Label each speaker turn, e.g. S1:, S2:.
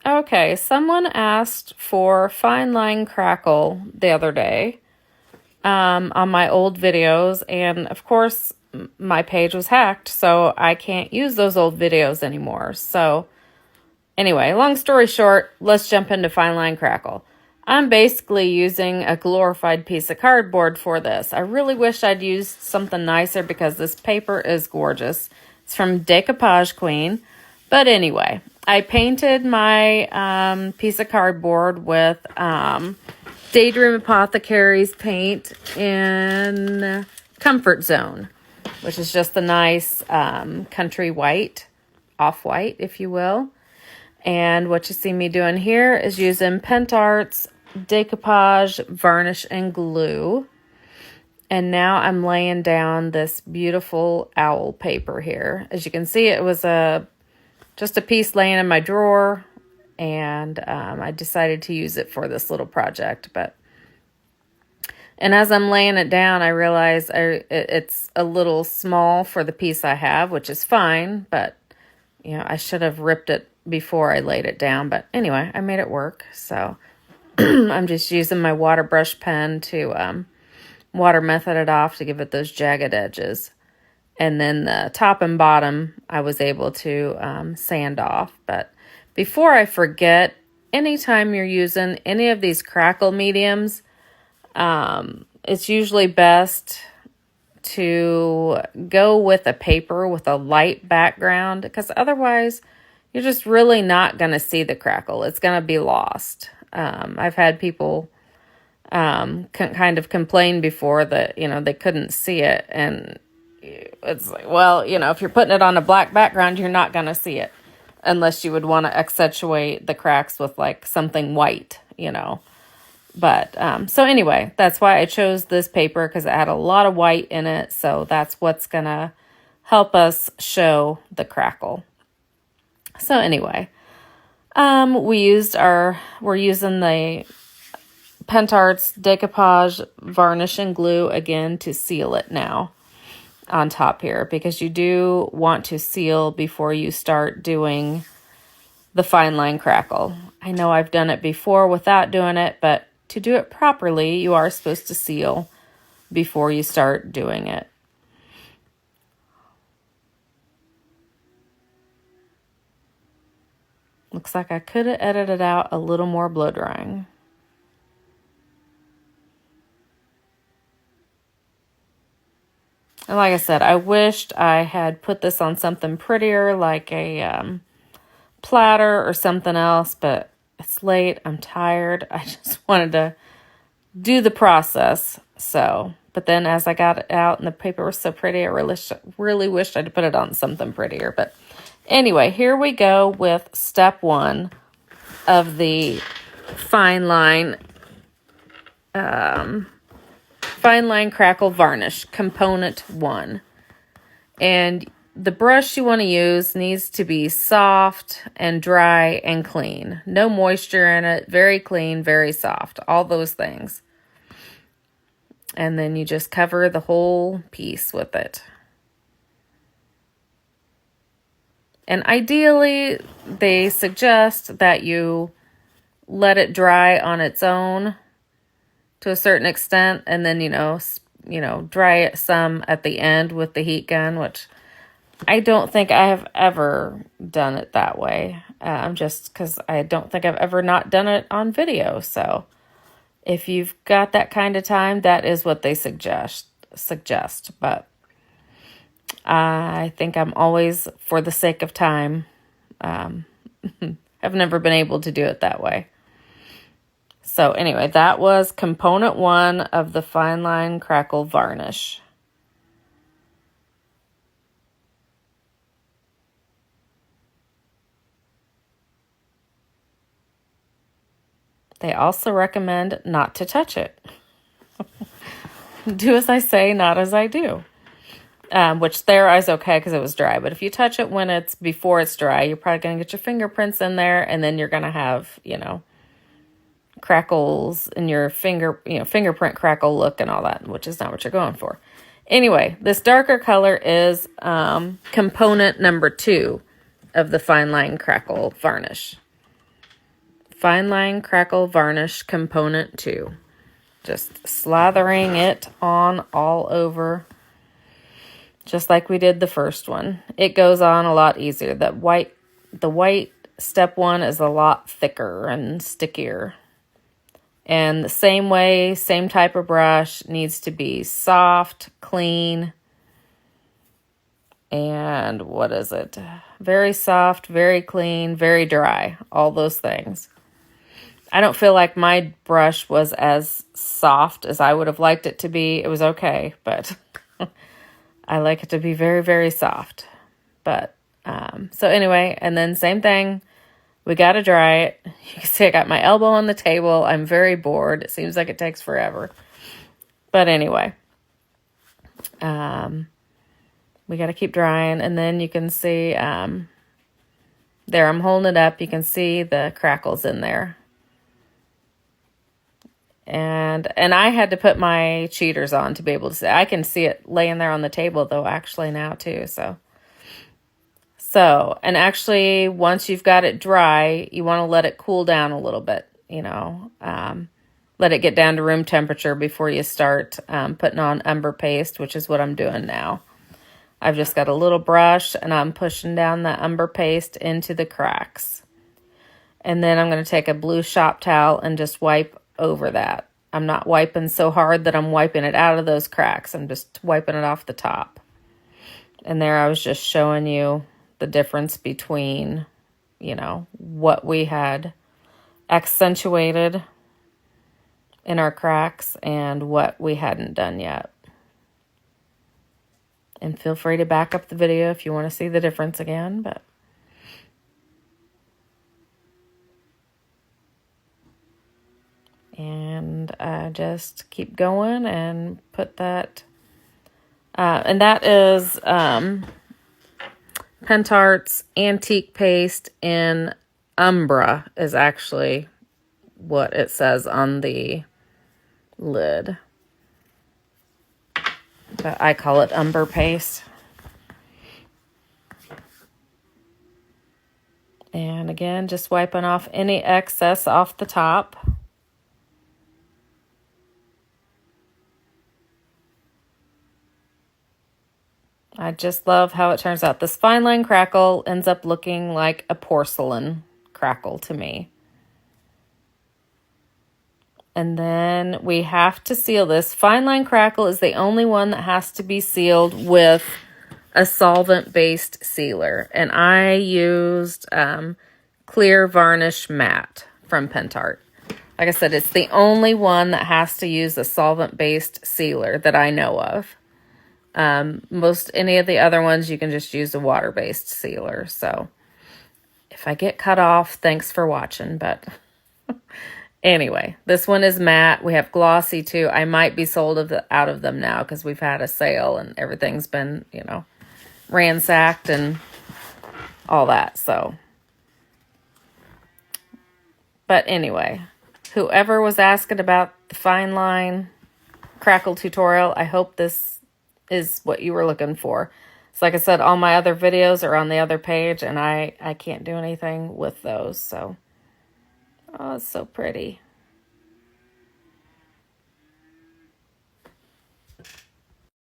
S1: Okay, someone asked for Fineline Crackle the other day on my old videos, and of course, my page was hacked, so I can't use those old videos anymore. So, anyway, long story short, let's jump into Fineline Crackle. I'm basically using a glorified piece of cardboard for this. I really wish I'd used something nicer because this paper is gorgeous. It's from Decoupage Queen. But anyway, I painted my piece of cardboard with Daydream Apothecary's paint in Comfort Zone, which is just a nice country white, off-white, if you will. And what you see me doing here is using Pentart's Decoupage Varnish and Glue. And now I'm laying down this beautiful owl paper here. As you can see, it was just a piece laying in my drawer, and I decided to use it for this little project. And as I'm laying it down, I realize it's a little small for the piece I have, which is fine, but I should have ripped it before I laid it down. But anyway, I made it work. So I'm just using my water brush pen to water method it off to give it those jagged edges. And then the top and bottom, I was able to sand off. But before I forget, anytime you're using any of these crackle mediums, it's usually best to go with a paper with a light background, because otherwise you're just really not going to see the crackle. It's going to be lost. I've had people kind of complain before that, they couldn't see it, and it's like, well, if you're putting it on a black background, you're not going to see it unless you would want to accentuate the cracks with like something white, But, so anyway, that's why I chose this paper, because it had a lot of white in it. So that's what's going to help us show the crackle. So anyway, we're using the Pentart's Decoupage Varnish and Glue again to seal it now on top here, because you do want to seal before you start doing the Fineline Crackle. I know I've done it before without doing it, but to do it properly, you are supposed to seal before you start doing it. Looks like I could have edited out a little more blow drying. And like I said, I wished I had put this on something prettier, like a platter or something else, but it's late. I'm tired. I just wanted to do the process. But then as I got it out and the paper was so pretty, I really wished I'd put it on something prettier. But anyway, here we go with step 1 of the Fineline Crackle Varnish, component 1. And the brush you want to use needs to be soft and dry and clean. No moisture in it, very clean, very soft, all those things. And then you just cover the whole piece with it. And ideally, they suggest that you let it dry on its own to a certain extent, and then, dry it some at the end with the heat gun, which I don't think I have ever done it that way, just because I don't think I've ever not done it on video. So if you've got that kind of time, that is what they suggest. But I think I'm always, for the sake of time, I've never been able to do it that way. So anyway, that was component 1 of the Fineline Crackle Varnish. They also recommend not to touch it. Do as I say, not as I do. Which there is okay because it was dry. But if you touch it before it's dry, you're probably going to get your fingerprints in there, and then you're going to have, crackles in your fingerprint crackle look and all that, which is not what you're going for. Anyway, this darker color is component number 2 of the Fineline Crackle Varnish. Fineline Crackle Varnish Component 2. Just slathering it on all over, just like we did the first one. It goes on a lot easier. The white step 1 is a lot thicker and stickier. And the same way, same type of brush, needs to be soft, clean, and what is it? Very soft, very clean, very dry. All those things. I don't feel like my brush was as soft as I would have liked it to be. It was okay, but I like it to be very, very soft. But, so anyway, and then same thing. We got to dry it. You can see I got my elbow on the table. I'm very bored. It seems like it takes forever. But anyway, we got to keep drying. And then you can see, there, I'm holding it up. You can see the crackles in there. And I had to put my cheaters on to be able to see. I can see it laying there on the table, though, actually, now, too. So, and actually, once you've got it dry, you want to let it cool down a little bit, you know. Let it get down to room temperature before you start putting on umber paste, which is what I'm doing now. I've just got a little brush, and I'm pushing down the umber paste into the cracks. And then I'm going to take a blue shop towel and just wipe over that. I'm not wiping so hard that I'm wiping it out of those cracks. I'm just wiping it off the top. And there I was just showing you the difference between, you know, what we had accentuated in our cracks and what we hadn't done yet. And feel free to back up the video if you want to see the difference again, but and just keep going and put that, and that is Pentart's Antique Paste in Umbra is actually what it says on the lid. But I call it Umber Paste. And again, just wiping off any excess off the top. I just love how it turns out. This Fineline Crackle ends up looking like a porcelain crackle to me. And then we have to seal this. Fineline Crackle is the only one that has to be sealed with a solvent-based sealer. And I used Clear Varnish Matte from Pentart. Like I said, it's the only one that has to use a solvent-based sealer that I know of. Any of the other ones, you can just use a water-based sealer. So if I get cut off, thanks for watching. But anyway, this one is matte. We have glossy too. I might be sold out of them now because we've had a sale and everything's been, you know, ransacked and all that. So, but anyway, whoever was asking about the Fineline Crackle tutorial, I hope this is what you were looking for. So like I said, all my other videos are on the other page, and I can't do anything with those. So, oh, it's so pretty.